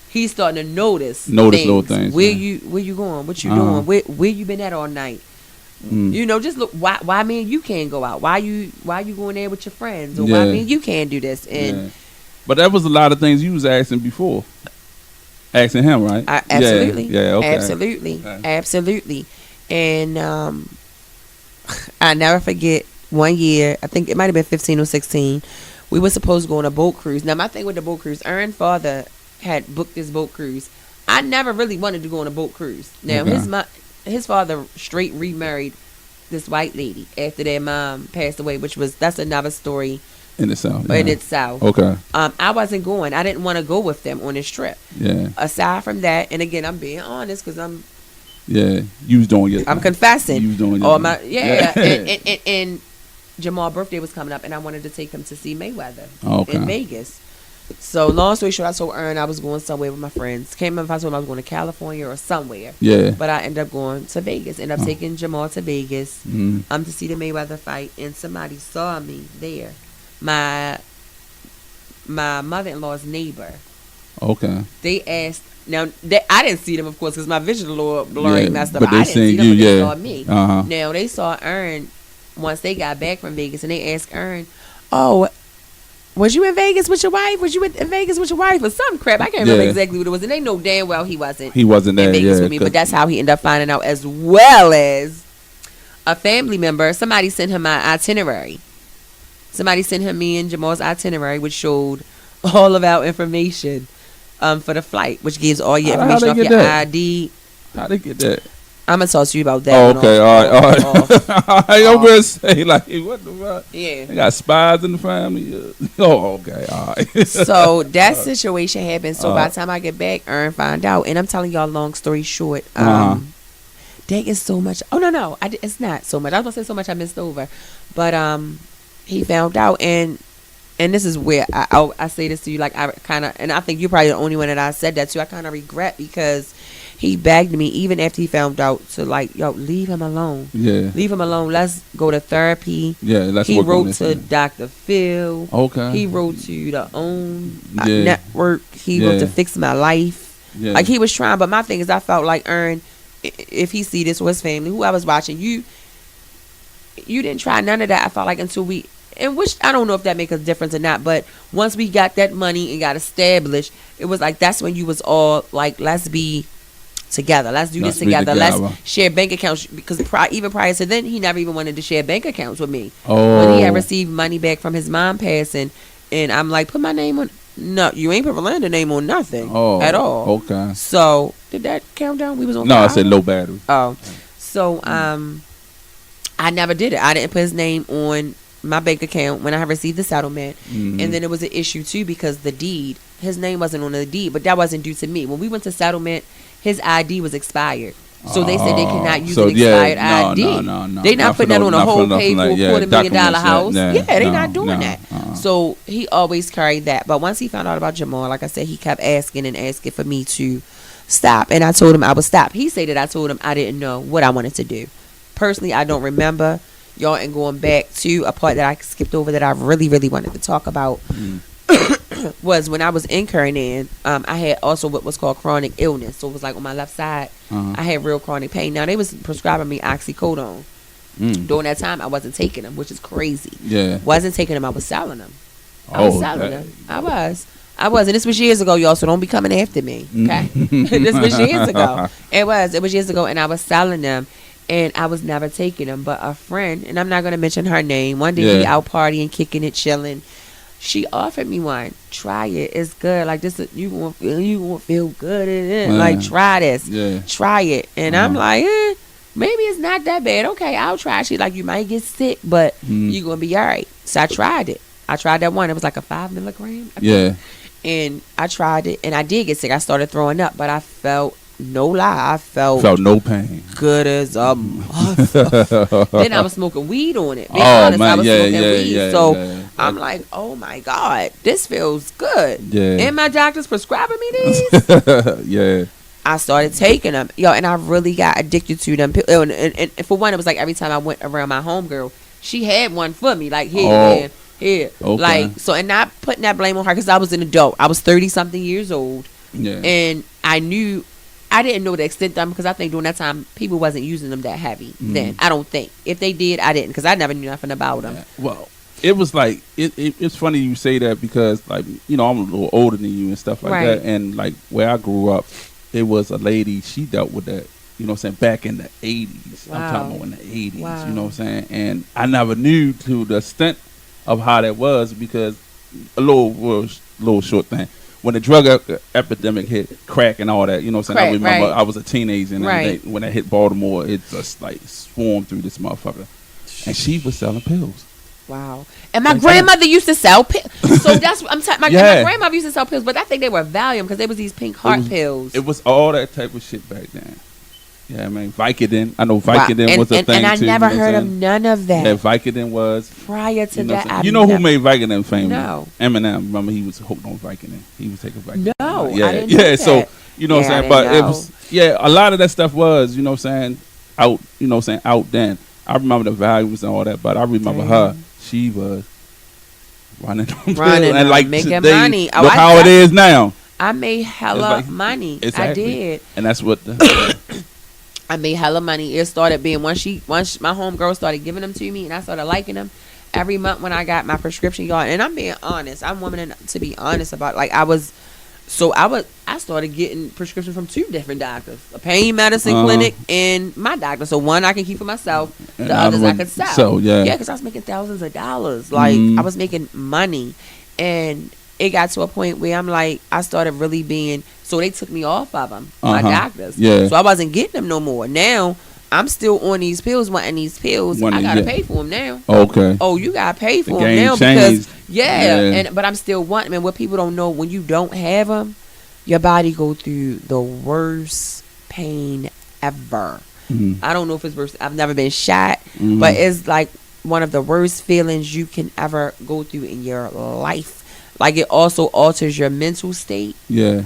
he's starting to notice little things. Where you going? What you doing? Where you been at all night? Just look. Why me and you can't go out? Why you going there with your friends? Or why me and you can't do this? And but that was a lot of things you was asking before. Asking him, right? Absolutely. Yeah. Okay. Absolutely. Okay. Absolutely. And I never forget. One year, I think it might have been 15 or 16, we were supposed to go on a boat cruise. Now, my thing with the boat cruise, Aaron's father had booked this boat cruise. I never really wanted to go on a boat cruise. Now, his father straight remarried this white lady after their mom passed away, that's another story. In itself. Yeah. In itself. Okay. I wasn't going. I didn't want to go with them on this trip. Yeah. Aside from that, and again, I'm being honest because I'm. Yeah, you was doing your. I'm confessing. You was doing your. And Jamal's birthday was coming up, and I wanted to take him to see Mayweather in Vegas. So, long story short, I told Ern I was going somewhere with my friends. Can't remember if I told him I was going to California or somewhere. Yeah. But I ended up going to Vegas. Ended up taking Jamal to Vegas to see the Mayweather fight, and somebody saw me there. My mother-in-law's neighbor. Okay. They asked. Now, I didn't see them, of course, because my vision a little blurry messed up. But I didn't see them, but they saw me. Uh-huh. Now, they saw Ern once they got back from Vegas, and they asked Ern, "Oh, was you in Vegas with your wife? Was you in Vegas with your wife?" Or some crap. I can't remember exactly what it was. And they know damn well he wasn't there in Vegas with me. But that's how he ended up finding out, as well as a family member. Somebody sent him my itinerary. Somebody sent him me and Jamal's itinerary, which showed all of our information for the flight, which gives all your information off your ID. How'd they get that? I'm gonna talk to you about that. Oh, okay, all right. I'm gonna say what the fuck? Yeah, they got spies in the family. Oh, okay, all right. So that situation happened. So by the time I get back, Ern find out, and I'm telling y'all, long story short, there is so much. Oh no, it's not so much. I was gonna say so much I missed over, but he found out, and this is where I say this to you, like I kind of, and I think you're probably the only one that I said that to. I kind of regret because. He begged me, even after he found out, to leave him alone. Yeah. Leave him alone. Let's go to therapy. Yeah, let's He work on wrote this, to Dr. Phil. Okay. He wrote to the OWN network. He wrote to Fix My Life. Yeah. Like, he was trying, but my thing is I felt like, Ern, if he see this or his family, who I was watching, you didn't try none of that, I felt like, until we... And which, I don't know if that makes a difference or not, but once we got that money and got established, it was like, that's when you was all like, let's be... together. Let's do this together. Let's share bank accounts, because even prior to then, he never even wanted to share bank accounts with me. When he had received money back from his mom passing, and I'm like, put my name on. No, you ain't put Rolanda's name on nothing at all. Okay. So did that count down? We was on. No, I said low battery. Oh, so I never did it. I didn't put his name on my bank account when I received the settlement, and then it was an issue too because the deed, his name wasn't on the deed, but that wasn't due to me. When we went to settlement, his ID was expired. So they said they cannot use an expired ID. No. They not putting that on a whole pay for a $250,000 house. They not doing that. So he always carried that. But once he found out about Jamal, like I said, he kept asking for me to stop. And I told him I would stop. He said that I told him I didn't know what I wanted to do. Personally, I don't remember. Y'all, and going back to a part that I skipped over that I really, really wanted to talk about. Was when I was incurring in, I had also what was called chronic illness. So it was like on my left side, I had real chronic pain. Now they was prescribing me oxycodone. During that time, I wasn't taking them, which is crazy. Yeah, wasn't taking them. I was selling them. I was. I was, and this was years ago, y'all. So don't be coming after me, okay? This was years ago. It was years ago, and I was selling them, and I was never taking them. But a friend, and I'm not gonna mention her name. One day we out partying, kicking it, chilling. She offered me one. Try it. It's good. Like this, you won't feel good in it. Like try this. Yeah. Try it. And I'm like, maybe it's not that bad. Okay, I'll try. She like, you might get sick, but you're gonna be all right. So I tried it. I tried that one. It was like a 5 milligram. Yeah. And I tried it, and I did get sick. I started throwing up, but I felt, no lie, I felt no pain. Good as a motherfucker. Then I was smoking weed on it. Being honest, I was smoking weed. So I'm like, oh my God, this feels good. Yeah. And my doctor's prescribing me these. Yeah. I started taking them, and I really got addicted to them. And for one, it was like every time I went around my homegirl, she had one for me. Like, here, man. Here, okay. Like, so, and not putting that blame on her because I was an adult. I was 30-something years old, and I didn't know the extent of them because I think during that time people wasn't using them that heavy. Then I don't think if they did, I didn't because I never knew nothing about them. Well, it was like it's funny you say that because like I'm a little older than you and stuff like that, and like where I grew up, it was a lady, she dealt with that. You know what I'm saying? Back in the 80s. Wow. I'm talking about in the 80s. Wow. You know what I'm saying? And I never knew to the extent of how that was because a little short thing. When the drug epidemic hit, crack and all that, you know what I'm saying? I remember I was a teenager and when it hit Baltimore, it just like swarmed through this motherfucker. And she was selling pills. Wow. And my grandmother used to sell pills. So that's what I'm talking about. My grandmother used to sell pills, but I think they were Valium because they was these pink heart pills. It was all that type of shit back then. Yeah, I mean, Vicodin. I know Vicodin was a thing, and I too. never heard of none of that. Yeah, Vicodin was. Prior to that, you know who made Vicodin famous? No. Eminem. Remember, he was hooked on Vicodin. He was taking Vicodin. No, yeah, I didn't know that. So, you know what I'm saying? But it was, a lot of that stuff was, you know what I'm saying, out, you know what I'm saying, out then. I remember the values and all that, but I remember her. She was running and like making today, money. Look how it is now. I made hella money. Exactly. I did. And that's what I made hella money. It started being once my homegirl started giving them to me and I started liking them every month when I got my prescription, y'all. And I'm being honest. I'm woman enough to be honest about like I started getting prescriptions from 2 different doctors, a pain medicine clinic and my doctor. So one I can keep for myself, the others I could sell. So because I was making thousands of dollars. Like I was making money, and it got to a point where I'm like, I started really being. So they took me off of them, my doctors. Yeah. So I wasn't getting them no more. Now I'm still on these pills, wanting these pills. I gotta pay for them now. Okay. Oh, you gotta pay for them now because but I'm still wanting them. And what people don't know, when you don't have them, your body go through the worst pain ever. I don't know if it's worse. I've never been shot, but it's like one of the worst feelings you can ever go through in your life. Like it also alters your mental state. Yeah.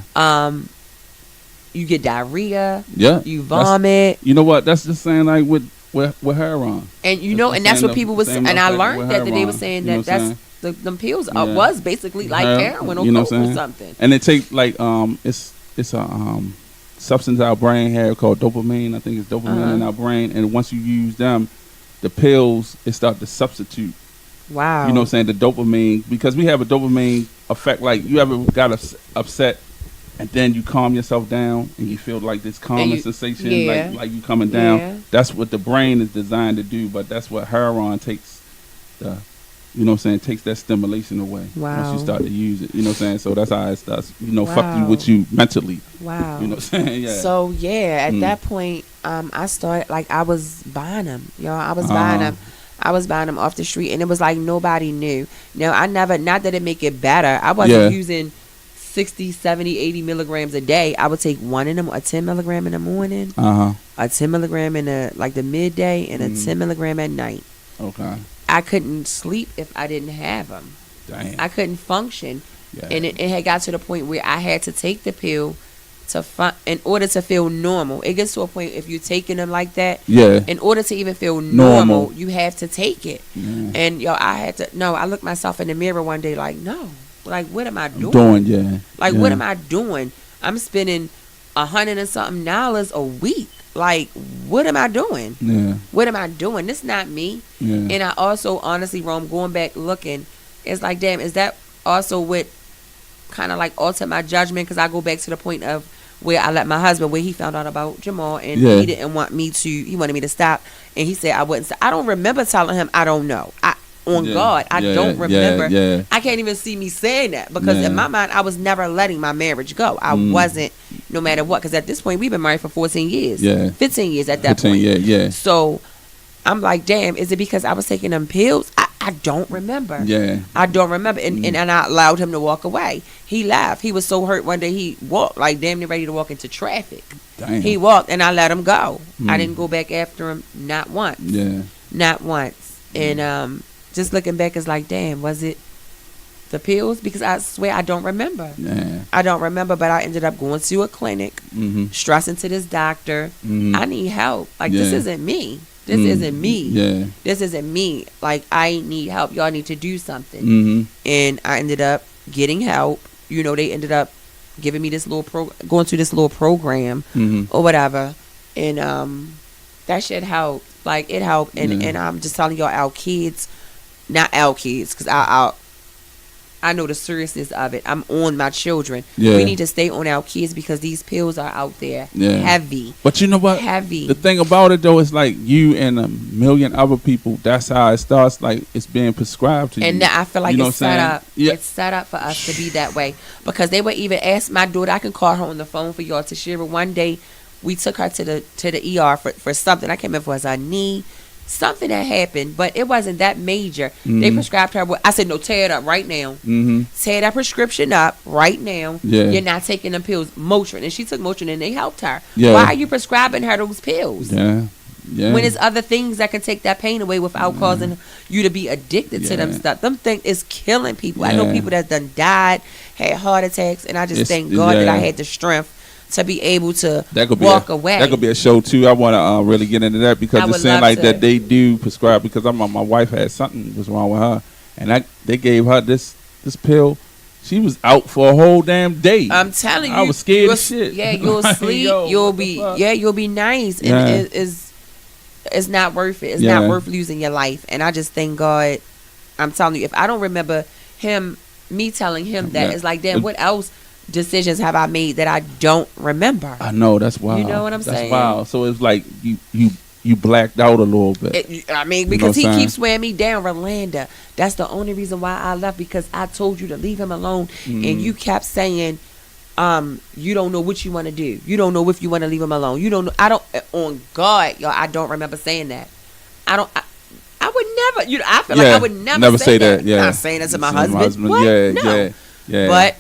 You get diarrhea. Yeah. You vomit. You know what? That's the same like with heroin. And and that's what people was saying. And I learned that they were saying that that's them pills was basically like heroin or coke or something. And it takes like it's a substance in our brain here called dopamine. I think it's dopamine in our brain. And once you use them, the pills it start to substitute. Wow. You know what I'm saying? The dopamine, because we have a dopamine effect. Like you ever got upset and then you calm yourself down and you feel like this calming sensation, like you coming down. Yeah. That's what the brain is designed to do, but that's what heroin takes takes that stimulation away. Wow. Once you start to use it. You know what I'm saying? So that's how it starts, fuck you with you mentally. Wow. You know what I'm saying? Yeah. So at that point, I started like I was buying them. I was buying them. I was buying them off the street, and it was like nobody knew. Now, not that it make it better. I wasn't using 60, 70, 80 milligrams a day. I would take one in a 10 milligram in the morning, a 10 milligram in the midday, and a 10 milligram at night. Okay. I couldn't sleep if I didn't have them. Damn. I couldn't function. Yeah. And it had got to the point where I had to take the pill in order to feel normal. It gets to a point if you're taking them like that. Yeah. In order to even feel normal, you have to take it. Yeah. And I had to. No, I looked myself in the mirror one day like, no, like what am I doing? Like what am I doing? I'm spending $100 and something a week. Like what am I doing? Yeah. What am I doing? This not me. Yeah. And I also honestly, Rome, going back looking, it's like, damn, is that also what kind of like altered my judgment, because I go back to the point of where I let my husband, where he found out about Jamal, and he didn't want me to, he wanted me to stop, and he said I wouldn't. I don't remember telling him I don't know. God, I don't remember. I can't even see me saying that, because in my mind, I was never letting my marriage go. I wasn't, no matter what, because at this point, we've been married for 14 years. 15 years at that point. So I'm like, damn, is it because I was taking them pills? I don't remember. I don't remember. And I allowed him to walk away. He left. He was so hurt one day, he walked, like damn near ready to walk into traffic. Damn. He walked, and I let him go. I didn't go back after him, not once. Not once. And just looking back, is like, damn, was it the pills? Because I swear I don't remember. I don't remember, but I ended up going to a clinic, stressing to this doctor. I need help. Like, this isn't me. This isn't me. This isn't me. Like, I need help. Y'all need to do something. And I ended up getting help. You know, they ended up giving me this little going through this little program or whatever. And that shit helped. Like, it helped. And I'm just telling y'all, our kids, not our kids, because I know the seriousness of it. I'm on my children. We need to stay on our kids, because these pills are out there heavy. But you know what? Heavy. The thing about it, though, is like you and a million other people, that's how it starts. Like, it's being prescribed to you. And I feel like it's set up. It's set up for us to be that way. Because they would even ask my daughter, I can call her on the phone for y'all to share it. One day, we took her to the ER for something. I can't remember if it was her knee. Something that happened, but it wasn't that major. They prescribed her. I said, no, tear it up right now. Tear that prescription up right now. You're not taking them pills. Motrin. And she took Motrin, and they helped her. Why are you prescribing her those pills? When there's other things that can take that pain away without causing you to be addicted to them stuff. Them things is killing people. I know people that done died, had heart attacks, and I just thank God that I had the strength to be able to walk away. That could be a show too. I want to really get into that, because it seems like that they do prescribe. Because my wife had something was wrong with her, and they gave her this pill. She was out for a whole damn day. I'm telling you, I was scared as shit. Yeah, you'll sleep. You'll be nice, and it's not worth it. It's not worth losing your life. And I just thank God. I'm telling you, if I don't remember me telling him that, it's like, damn, what else decisions have I made that I don't remember? I know, that's wild. You know what I'm saying? That's wild. So it's like you blacked out a little bit. I mean, because he keeps wearing me down, Rolanda. That's the only reason why I left, because I told you to leave him alone, and you kept saying, you don't know what you want to do. You don't know if you want to leave him alone. You don't know. I don't. On God, y'all, I don't remember saying that. I would never. I feel like I would never say that. I'm not saying that to my husband. What? No. But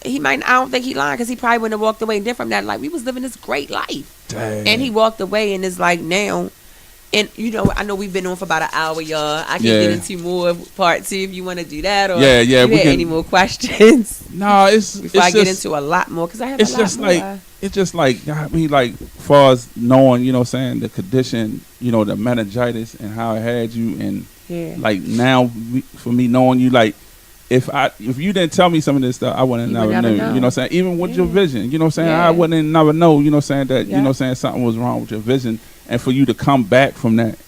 he might. I don't think he lied, because he probably wouldn't have walked away. And then from that, like, we was living this great life. Dang. And he walked away, and it's like now. And you know, I know we've been on for about an hour, y'all. I can get into more part 2 if you want to do that, or if you had any more questions. No, it's before I get into a lot more, because I have a lot more. It's just like, I mean, like, as far as knowing, you know, saying the condition, you know, the meningitis and how it had you, and like now for me knowing you, like, if you didn't tell me some of this stuff, I wouldn't never knew. You know what I'm saying? Even with your vision, you know what I'm saying? I wouldn't never know, you know what I'm saying, that, you know what I'm saying, something was wrong with your vision. And for you to come back from that,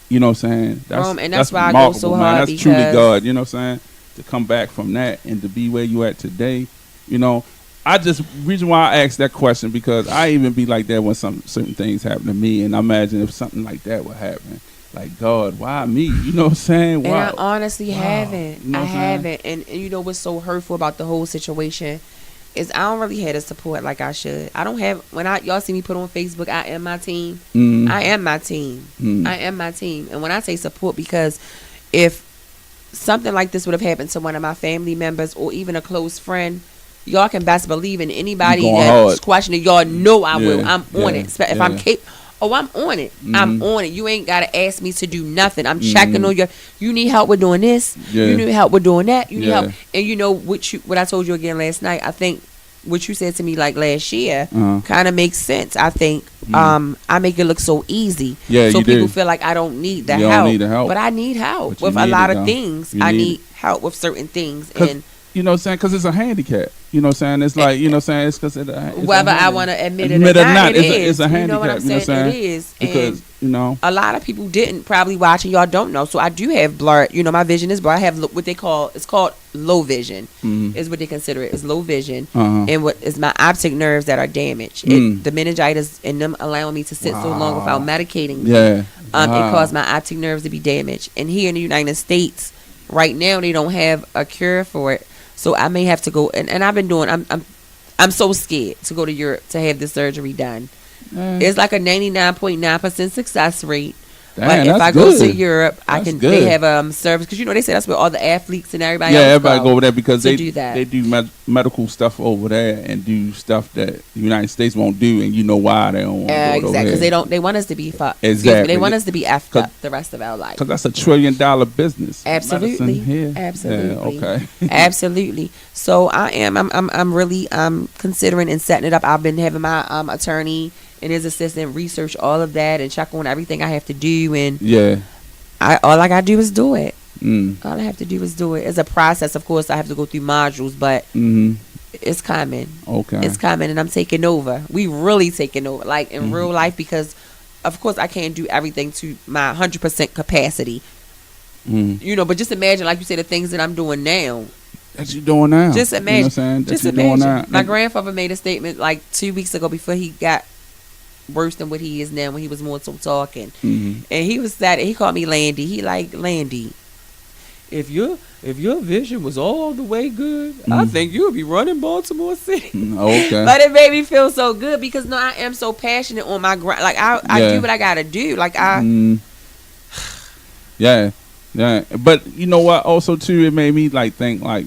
you know what I'm saying? That's why I go so hard. That's truly God, you know what I'm saying? To come back from that and to be where you at today, you know. Reason why I asked that question, because I even be like that when certain things happen to me, and I imagine if something like that would happen. Like, God, why me? You know what I'm saying? And I honestly haven't. You know I haven't. And you know what's so hurtful about the whole situation is I don't really have the support like I should. I don't have, y'all see me put on Facebook, I am my team. I am my team. I am my team. And when I say support, because if something like this would have happened to one of my family members or even a close friend, y'all can best believe in anybody that's questioning, y'all know I will. I'm on it. If I'm capable. Oh, I'm on it. I'm on it. You ain't got to ask me to do nothing. I'm checking on you need help with doing this. You need help with doing that. You need help. And you know what I told you again last night, I think what you said to me like last year kind of makes sense. I think I make it look so easy. So people feel like I don't need the help. But I need help with a lot of things. I need help with certain things. And you know what I'm saying? Because it's a handicap. You know what I'm saying? It's like, you know what I'm saying? It's because whether I want to admit it or not, it is. It's a handicap. You know what I'm saying? It is. Because you know. A lot of people didn't probably watch, and y'all don't know. So I do have blurred. You know, my vision is blurred. I have what they call, it's called low vision. Is what they consider it, is low vision, and what is my optic nerves that are damaged. The meningitis and them allowing me to sit so long without medicating me. Yeah. It caused my optic nerves to be damaged. And here in the United States, right now, they don't have a cure for it. So I may have to go, and I've been doing. I'm so scared to go to Europe to have this surgery done. It's like a 99.9% success rate. But if I go to Europe, they have service, because they say that's where all the athletes and everybody else everybody go over there because they do that. They do medical stuff over there and do stuff that the United States won't do, and you know why they don't want to go exactly, over because they want us to be fucked. Exactly, they want us to be effed up the rest of our life. Because that's $1 trillion business. Absolutely, absolutely, okay, absolutely. So I'm really considering and setting it up. I've been having my attorney and his assistant research all of that and check on everything I have to do, and all I gotta do is do it. All I have to do is do it. It's a process, of course. I have to go through modules, but it's coming. Okay, it's coming, and I'm taking over. We really taking over, like in real life, because of course I can't do everything to my 100% capacity. But just imagine, like you said, the things that I'm doing now. That you doing now? Just imagine. You know what I'm saying? Just imagine. My grandfather made a statement like 2 weeks ago before he got worse than what he is now, when he was more so talking, and he was that he called me Landy. He like, Landy, if your vision was all the way good, I think you would be running Baltimore City. Okay. But it made me feel so good, because I am so passionate on my grind. Like I do what I gotta do. Like yeah. But you know what? Also too, it made me like think like,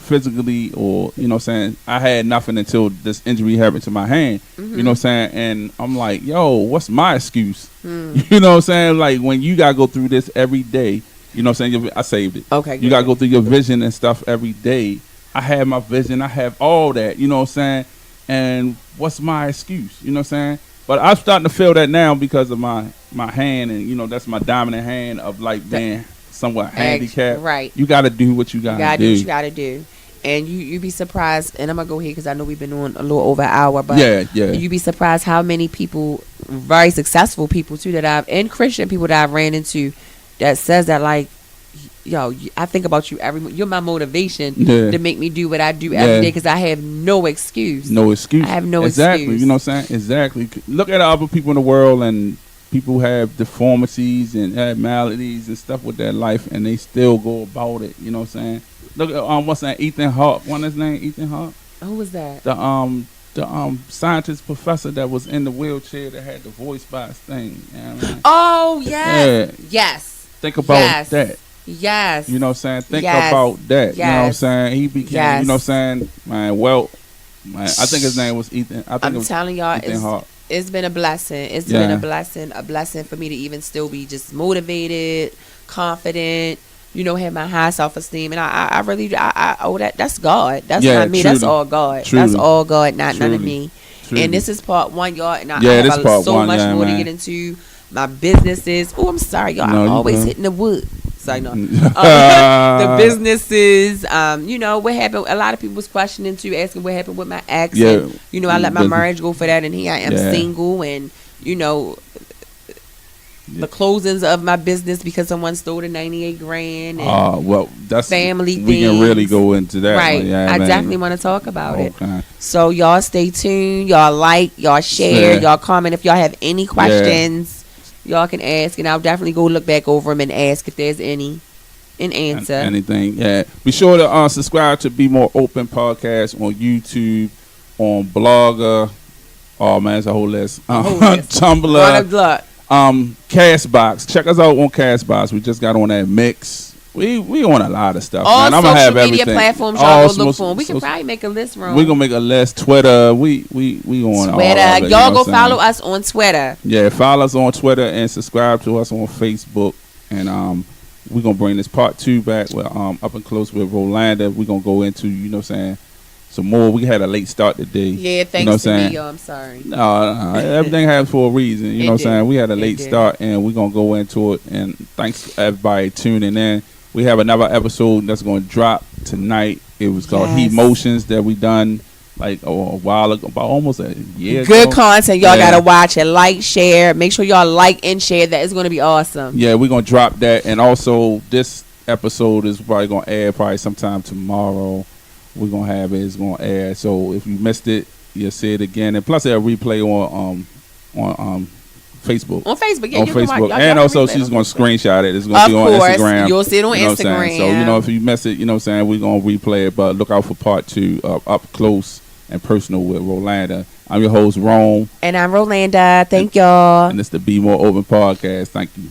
physically, or saying I had nothing until this injury happened to my hand. You know what I'm saying? And I'm like, yo, what's my excuse? You know what I'm saying? Like, when you gotta go through this every day, you know what I'm saying? I saved it. Okay. You gotta go through your vision and stuff every day. I have my vision, I have all that, you know what I'm saying? And what's my excuse? You know what I'm saying? But I'm starting to feel that now because of my hand, and that's my dominant hand of like being somewhat handicapped. Right. You gotta do what you gotta do. Do what you gotta do. And you be surprised, and I'm gonna go here because I know we've been on a little over an hour, but you be surprised how many people, very successful people too, and Christian people that I've ran into, that says that, like, yo, I think about you you're my motivation to make me do what I do every day, because I have no excuse. No excuse. I have no excuse. excuse. You know what I'm saying? Exactly. Look at other people in the world, and people have deformities and have maladies and stuff with their life, and they still go about it. You know what I'm saying? Look at what's that? Ethan Hawke. What's his name? Ethan Hawke. Who was that? The scientist professor that was in the wheelchair that had the voice box thing. You know what I mean? Oh yes, yes. Think about that. Yes. You know what I'm saying? Think about that. Yes. You know what I'm saying? He became, you know what I'm saying? Man, I think his name was Ethan. I'm telling y'all, Ethan Hawke. It's been a blessing. It's been a blessing for me to even still be just motivated, confident, have my high self-esteem. And I really owe that. That's God. That's not me. Truly. That's all God. That's all God, not none of me. Truly. And this is part one, y'all. And I have so much more to get into. My businesses. Oh, I'm sorry, y'all. I'm always hitting the wood. Sorry, no. The businesses. What happened? A lot of people was questioning too, asking what happened with my ex. Yeah. And, I let my marriage go for that, and here I am single, and the closings of my business because someone stole the 98 grand. And that's family things. We can really go into that. Right. I definitely want to talk about it. So y'all stay tuned. Y'all like. Y'all share. Y'all comment. If y'all have any questions, y'all can ask, and I'll definitely go look back over them and ask if there's any and answer anything. Yeah. Be sure to subscribe to Be More Open podcast on YouTube, on Blogger. Oh man, it's a whole list. Tumblr. Castbox. Check us out on Castbox. We just got on that Mix. We on a lot of stuff. All man. I'm gonna have social media everything. platforms y'all go look for. We can probably make a list, Ron. We gonna make a list. Twitter. We on Twitter. Y'all go follow us on Twitter. Yeah, follow us on Twitter and subscribe to us on Facebook. And we gonna bring this part 2 back. With Up and Close with Rolanda. We gonna go into some more. We had a late start today. Yeah, thanks to me, y'all. I'm sorry. No, everything happens for a reason. You know what I'm saying? We had a late start, and we're going to go into it. And thanks to everybody tuning in. We have another episode that's going to drop tonight. It was called Heat Motions that we done like a while ago, about almost a year Good ago. content. Y'all gotta watch it. Like, share. Make sure y'all like and share that. It's gonna be awesome. Yeah, we're gonna drop that, and also this episode is probably gonna air probably sometime tomorrow. We're gonna have it. It's gonna air. So if you missed it, you'll see it again, and plus a replay on Facebook. On Facebook, yeah. On Facebook, and also she's gonna screenshot it. It's gonna be on Instagram. You'll see it on Instagram. So if you miss it, you know what I'm saying, we're gonna replay it. But look out for part 2 of Up Close and Personal with Rolanda. I'm your host, Rome. And I'm Rolanda. Thank y'all. And it's the Be More Open podcast. Thank you.